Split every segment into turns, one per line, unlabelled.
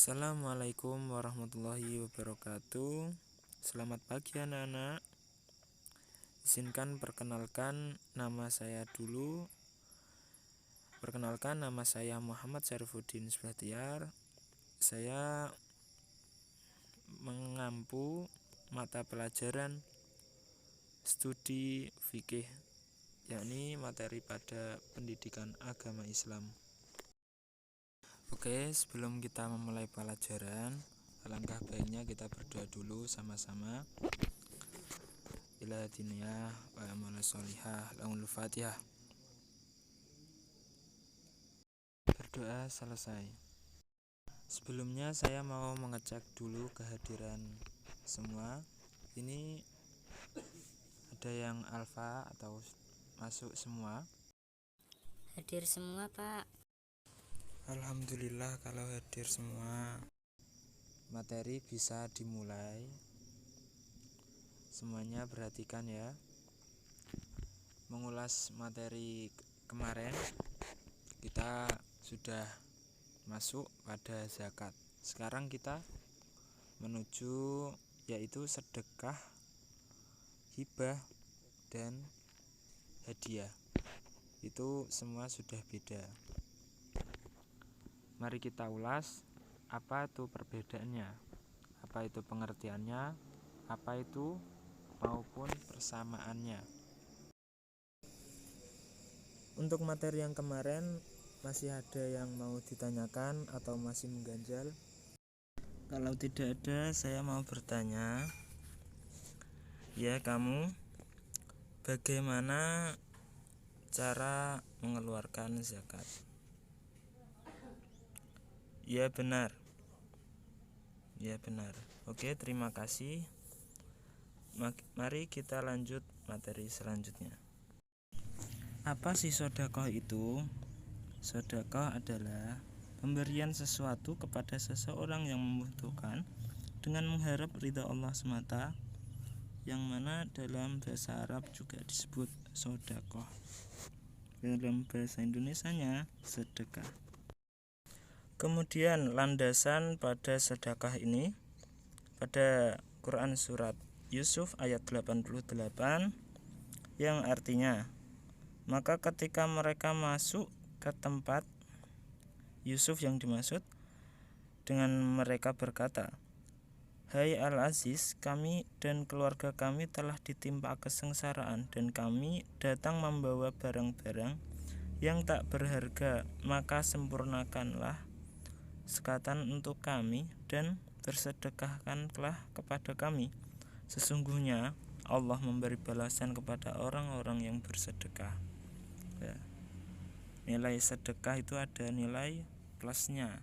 Assalamualaikum warahmatullahi wabarakatuh. Selamat pagi anak-anak. Izinkan perkenalkan nama saya dulu. Perkenalkan, nama saya Muhammad Syarifuddin Bahtiar. Saya mengampu mata pelajaran studi fikih, yakni materi pada pendidikan agama Islam. Oke, sebelum kita memulai pelajaran, alangkah baiknya kita berdoa dulu sama-sama. Ila diniyah wa amal sholihah lahul fatihah. Berdoa selesai. Sebelumnya saya mau mengecek dulu kehadiran semua. Ini ada yang alfa atau masuk semua?
Hadir semua, Pak.
Alhamdulillah kalau hadir semua. Materi bisa dimulai. Semuanya perhatikan ya. Mengulas materi kemarin, kita sudah masuk pada zakat. Sekarang kita menuju yaitu sedekah, hibah, dan hadiah. Itu semua sudah beda. Mari kita ulas apa itu perbedaannya, apa itu pengertiannya, apa itu maupun persamaannya. Untuk materi yang kemarin, masih ada yang mau ditanyakan atau masih mengganjal? Kalau tidak ada, saya mau bertanya. Ya, kamu bagaimana cara mengeluarkan zakat? Ya, benar. Ya, benar. Oke, terima kasih. Mari kita lanjut materi selanjutnya. Apa sih sedekah itu? Sedekah adalah pemberian sesuatu kepada seseorang yang membutuhkan dengan mengharap ridha Allah semata, yang mana dalam bahasa Arab juga disebut sedekah. Dalam bahasa Indonesianya sedekah. Kemudian landasan pada sedekah ini pada Quran surat Yusuf ayat 88 yang artinya, maka ketika mereka masuk ke tempat, Yusuf yang dimaksud dengan mereka berkata, hai Al-Aziz, kami dan keluarga kami telah ditimpa kesengsaraan dan kami datang membawa barang-barang yang tak berharga, maka sempurnakanlah sekatan untuk kami dan bersedekahkanlah kepada kami. Sesungguhnya Allah memberi balasan kepada orang-orang yang bersedekah. Ya. Nilai sedekah itu ada nilai plusnya.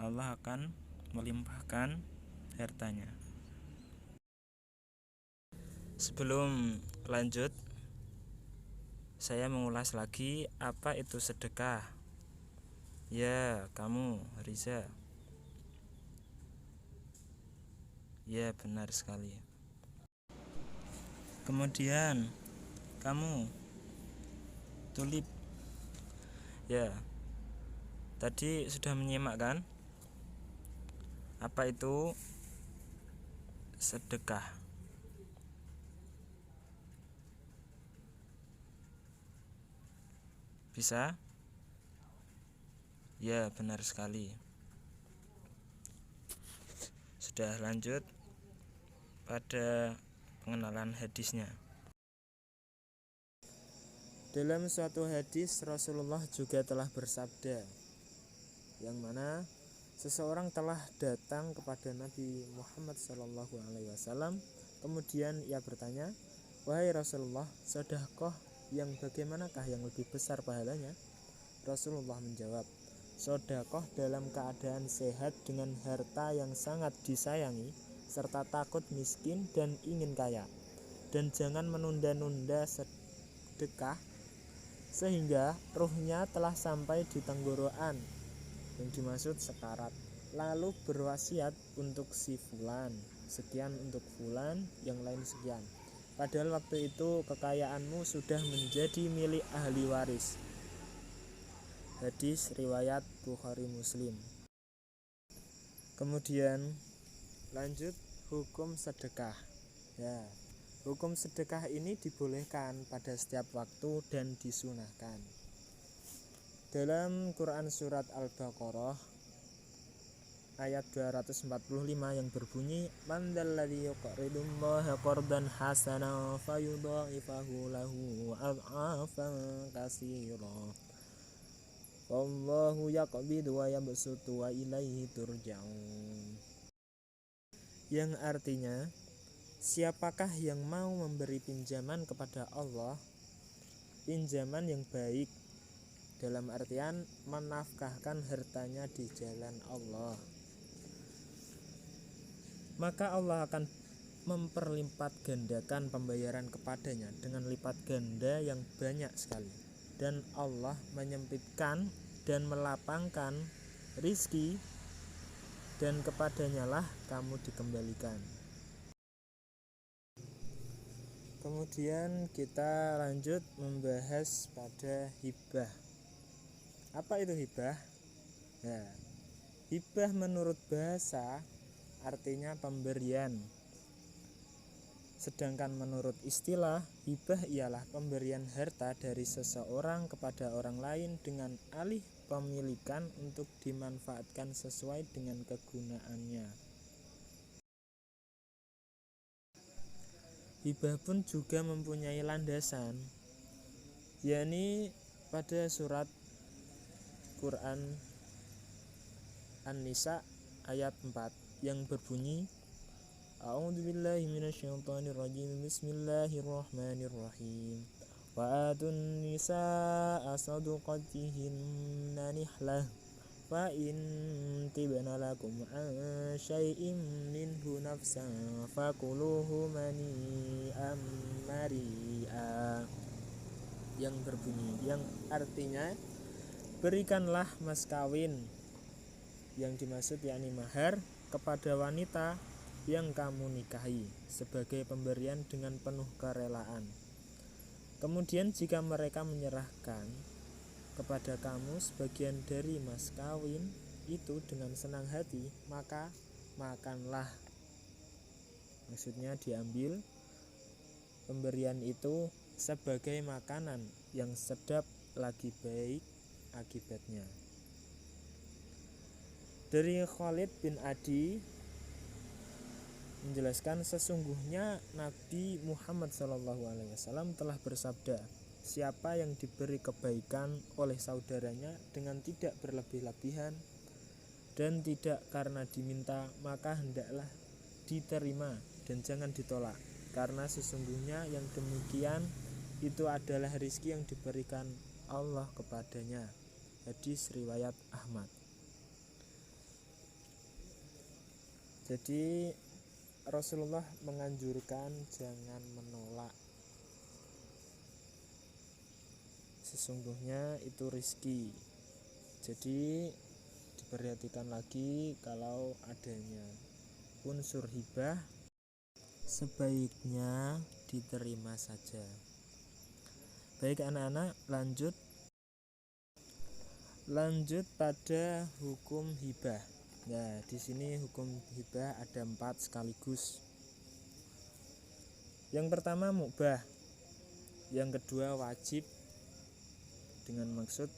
Allah akan melimpahkan hartanya. Sebelum lanjut, saya mengulas lagi apa itu sedekah. Ya, kamu, Riza. Ya, benar sekali. Kemudian kamu, Tulip. Ya, tadi sudah menyimak kan? Apa itu sedekah? Bisa? Ya, benar sekali. Sudah lanjut pada pengenalan hadisnya. Dalam suatu hadis Rasulullah juga telah bersabda, yang mana seseorang telah datang kepada Nabi Muhammad SAW. Kemudian ia bertanya, wahai Rasulullah, sedekah yang bagaimanakah yang lebih besar pahalanya? Rasulullah menjawab, sedekah dalam keadaan sehat dengan harta yang sangat disayangi, serta takut miskin dan ingin kaya, dan jangan menunda-nunda sedekah sehingga ruhnya telah sampai di tenggorokan, yang dimaksud sekarat, lalu berwasiat untuk si fulan, sekian untuk fulan, yang lain sekian, padahal waktu itu kekayaanmu sudah menjadi milik ahli waris. Hadis riwayat Bukhari Muslim. Kemudian lanjut hukum sedekah. Ya, hukum sedekah ini dibolehkan pada setiap waktu dan disunahkan. Dalam Quran surat Al-Baqarah ayat 245 yang berbunyi, man dzalladzi yuqridullaha qardan hasanan fayudha'ifahu lahu ad'afan katsira wallahu yaqbidu wa yabsutu wa ilaihi turja'un. Yang artinya, siapakah yang mau memberi pinjaman kepada Allah, pinjaman yang baik, dalam artian menafkahkan hartanya di jalan Allah, maka Allah akan memperlipat gandakan pembayaran kepadanya dengan lipat ganda yang banyak sekali. Dan Allah menyempitkan dan melapangkan rizki, dan kepadanya lah kamu dikembalikan. Kemudian kita lanjut membahas pada hibah. Apa itu hibah? Nah, hibah menurut bahasa artinya pemberian. Sedangkan menurut istilah, hibah ialah pemberian harta dari seseorang kepada orang lain dengan alih pemilikan untuk dimanfaatkan sesuai dengan kegunaannya. Hibah pun juga mempunyai landasan, yakni pada surat Quran An-Nisa ayat 4 yang berbunyi, A'udzubillahi minasyaitonirrajim, bismillahirrahmanirrahim, wa atun nisaa saduqatihinna nihlah fa in tibna lakum an syai'in minhu nafsan fakuluhu mani'an mari'a, yang berbunyi, yang artinya berikanlah mas kawin, yang dimaksud yakni mahar, kepada wanita yang kamu nikahi sebagai pemberian dengan penuh kerelaan. Kemudian jika mereka menyerahkan kepada kamu sebagian dari mas kawin itu dengan senang hati, maka makanlah. Maksudnya diambil pemberian itu sebagai makanan yang sedap lagi baik akibatnya. Dari Khalid bin Adi menjelaskan, sesungguhnya Nabi Muhammad SAW telah bersabda, siapa yang diberi kebaikan oleh saudaranya dengan tidak berlebih-lebihan dan tidak karena diminta, maka hendaklah diterima dan jangan ditolak, karena sesungguhnya yang demikian itu adalah rizki yang diberikan Allah kepadanya. Hadis riwayat Ahmad. Jadi Rasulullah menganjurkan jangan menolak, sesungguhnya itu rizki. Jadi diperhatikan lagi kalau adanya unsur hibah, sebaiknya diterima saja. Baik anak-anak, lanjut pada hukum hibah. Nah, di sini hukum hibah ada 4 sekaligus. Yang pertama mubah, yang kedua wajib, dengan maksud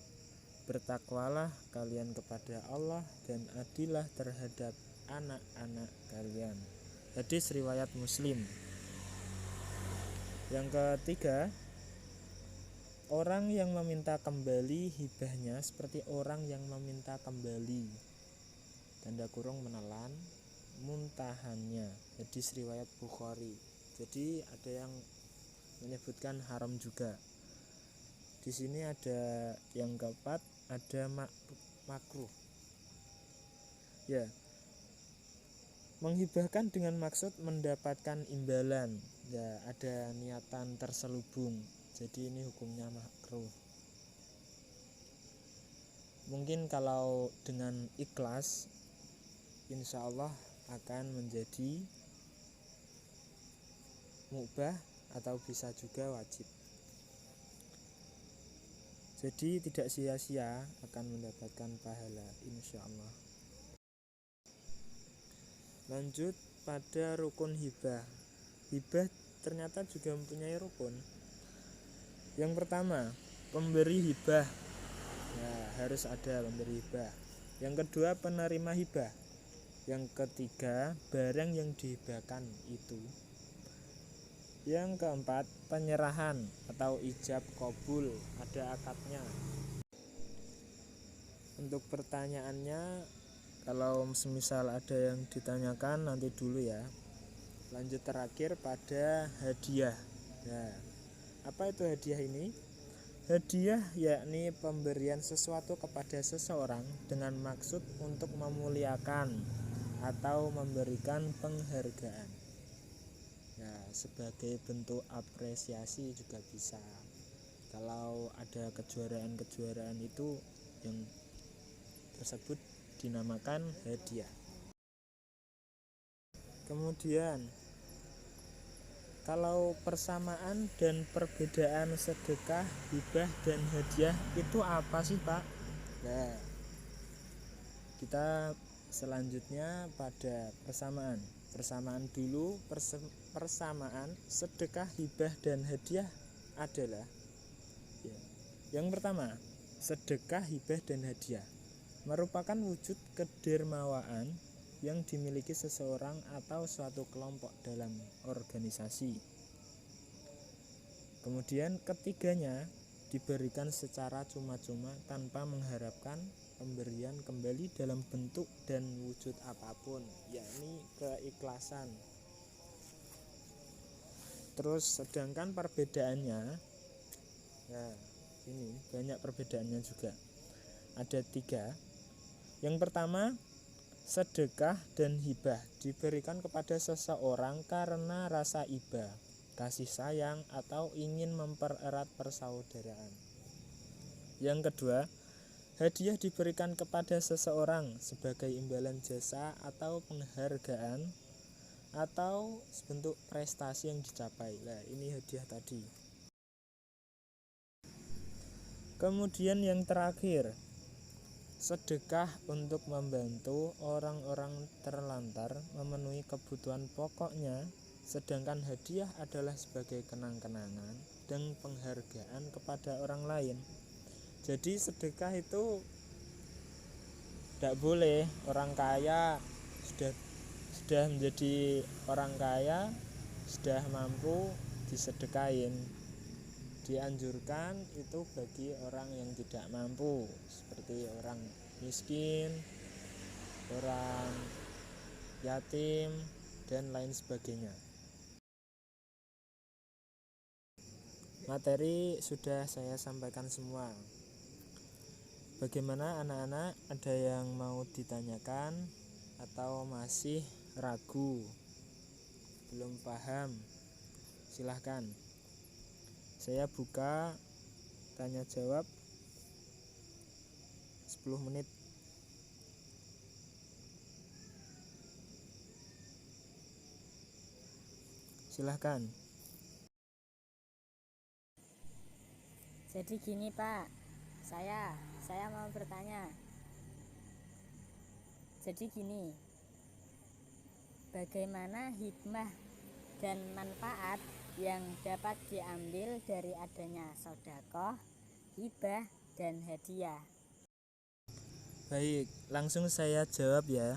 bertakwalah kalian kepada Allah dan adillah terhadap anak-anak kalian. Hadis riwayat Muslim. Yang ketiga, orang yang meminta kembali hibahnya seperti orang yang meminta kembali, tanda kurung, menelan muntahannya. Hadis riwayat Bukhari. Jadi ada yang menyebutkan haram juga. Di sini ada yang keempat, ada makruh. Ya, menghibahkan dengan maksud mendapatkan imbalan. Ya, ada niatan terselubung. Jadi ini hukumnya makruh. Mungkin kalau dengan ikhlas, insya Allah akan menjadi mubah atau bisa juga wajib. Jadi tidak sia-sia akan mendapatkan pahala, insya Allah. Lanjut pada rukun hibah. Hibah ternyata juga mempunyai rukun. Yang pertama, pemberi hibah. Nah, harus ada pemberi hibah. Yang kedua, penerima hibah. Yang ketiga, barang yang dihibahkan itu. Yang keempat, penyerahan atau ijab qabul, ada akadnya. Untuk pertanyaannya, kalau semisal ada yang ditanyakan nanti dulu ya. Lanjut terakhir pada hadiah. Nah, apa itu hadiah ini? Hadiah yakni pemberian sesuatu kepada seseorang dengan maksud untuk memuliakan atau memberikan penghargaan. Ya, sebagai bentuk apresiasi juga bisa. Kalau ada kejuaraan-kejuaraan itu yang tersebut dinamakan hadiah. Kemudian kalau persamaan dan perbedaan sedekah, hibah dan hadiah itu apa sih, Pak? Nah, kita selanjutnya pada persamaan. Persamaan dulu, persamaan sedekah, hibah dan hadiah adalah ya. Yang pertama, sedekah, hibah dan hadiah merupakan wujud kedermawaan yang dimiliki seseorang atau suatu kelompok dalam organisasi. Kemudian ketiganya diberikan secara cuma-cuma tanpa mengharapkan pemberian kembali dalam bentuk dan wujud apapun, yakni keikhlasan. Terus sedangkan perbedaannya, nah ini banyak perbedaannya juga. Ada 3. Yang pertama, sedekah dan hibah diberikan kepada seseorang karena rasa iba, kasih sayang atau ingin mempererat persaudaraan. Yang kedua, hadiah diberikan kepada seseorang sebagai imbalan jasa atau penghargaan atau sebentuk prestasi yang dicapai. Nah, ini hadiah tadi. Kemudian yang terakhir, sedekah untuk membantu orang-orang terlantar memenuhi kebutuhan pokoknya, sedangkan hadiah adalah sebagai kenang-kenangan dan penghargaan kepada orang lain. Jadi sedekah itu tidak boleh orang kaya sudah menjadi orang kaya, sudah mampu disedekahin. Dianjurkan itu bagi orang yang tidak mampu, seperti orang miskin, orang yatim, dan lain sebagainya. Materi sudah saya sampaikan semua. Bagaimana anak-anak, ada yang mau ditanyakan atau masih ragu, belum paham? Silahkan. Saya buka tanya jawab 10 menit. Silahkan.
Jadi gini Pak, saya mau bertanya. Jadi gini, bagaimana hikmah dan manfaat yang dapat diambil dari adanya sedekah, hibah, dan hadiah?
Baik, langsung saya jawab ya.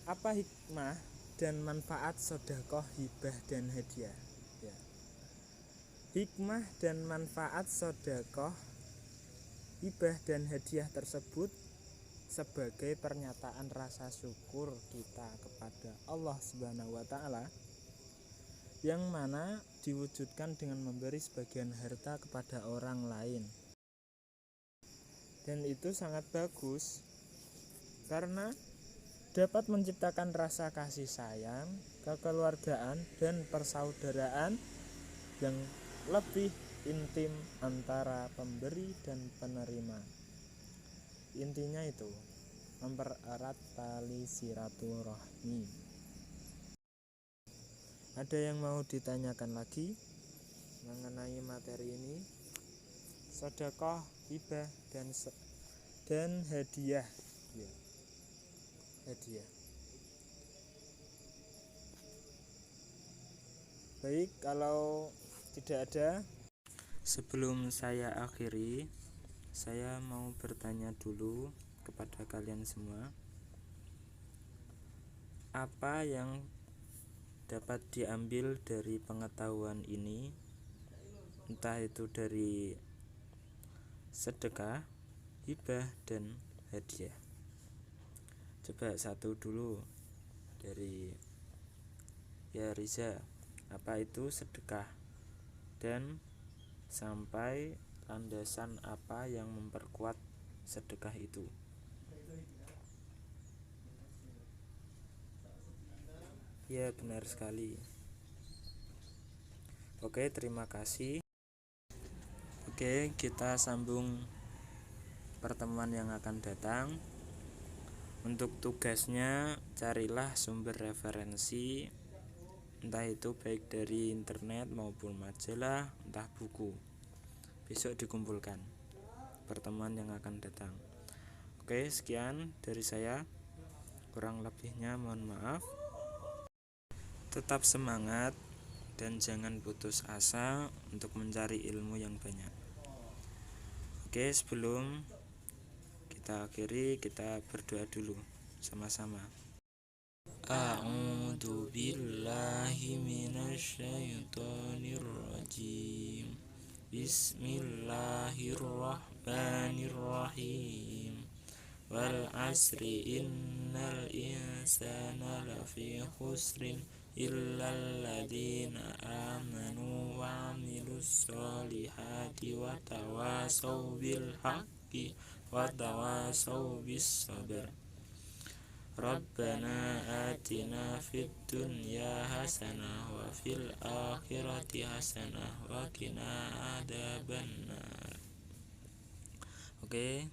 Apa hikmah dan manfaat sedekah, hibah, dan hadiah? Ya. Hikmah dan manfaat sedekah, hibah, dan hadiah tersebut sebagai pernyataan rasa syukur kita kepada Allah Subhanahu wa Ta'ala, yang mana diwujudkan dengan memberi sebagian harta kepada orang lain. Dan itu sangat bagus karena dapat menciptakan rasa kasih sayang, kekeluargaan, dan persaudaraan yang lebih intim antara pemberi dan penerima. Intinya itu mempererat tali silaturahmi. Ada yang mau ditanyakan lagi mengenai materi ini? Sedekah, hibah, dan hadiah ya. hadiah. Baik, kalau tidak ada, sebelum saya akhiri, saya mau bertanya dulu kepada kalian semua. Apa yang dapat diambil dari pengetahuan ini, entah itu dari sedekah, hibah, dan hadiah? Coba satu dulu dari ya Riza. Apa itu sedekah? Dan sampai landasan apa yang memperkuat sedekah itu? Ya, benar sekali. Oke, terima kasih. Oke, kita sambung pertemuan yang akan datang. Untuk tugasnya, carilah sumber referensi, entah itu baik dari internet maupun majalah, entah buku. Besok dikumpulkan pertemuan yang akan datang. Oke, sekian dari saya. Kurang lebihnya mohon maaf. Tetap semangat dan jangan putus asa untuk mencari ilmu yang banyak. Oke, sebelum kita akhiri, kita berdoa dulu sama-sama. A'udzu billahi minasyaitonir rajim. Bismillahirrahmanirrahim. Wal asri innal insana lafi khusrin illal ladzina amanu wa 'amilus solihati wa tawasaw bil haqqi wa tawasaw bis sabr. Rabbana atina fid dunya hasanah wa fil akhirati hasanah wa qina adzabannar. Oke.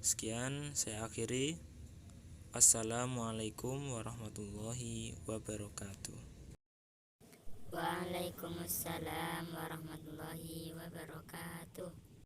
Sekian saya akhiri. Assalamualaikum warahmatullahi wabarakatuh.
Waalaikumsalam warahmatullahi wabarakatuh.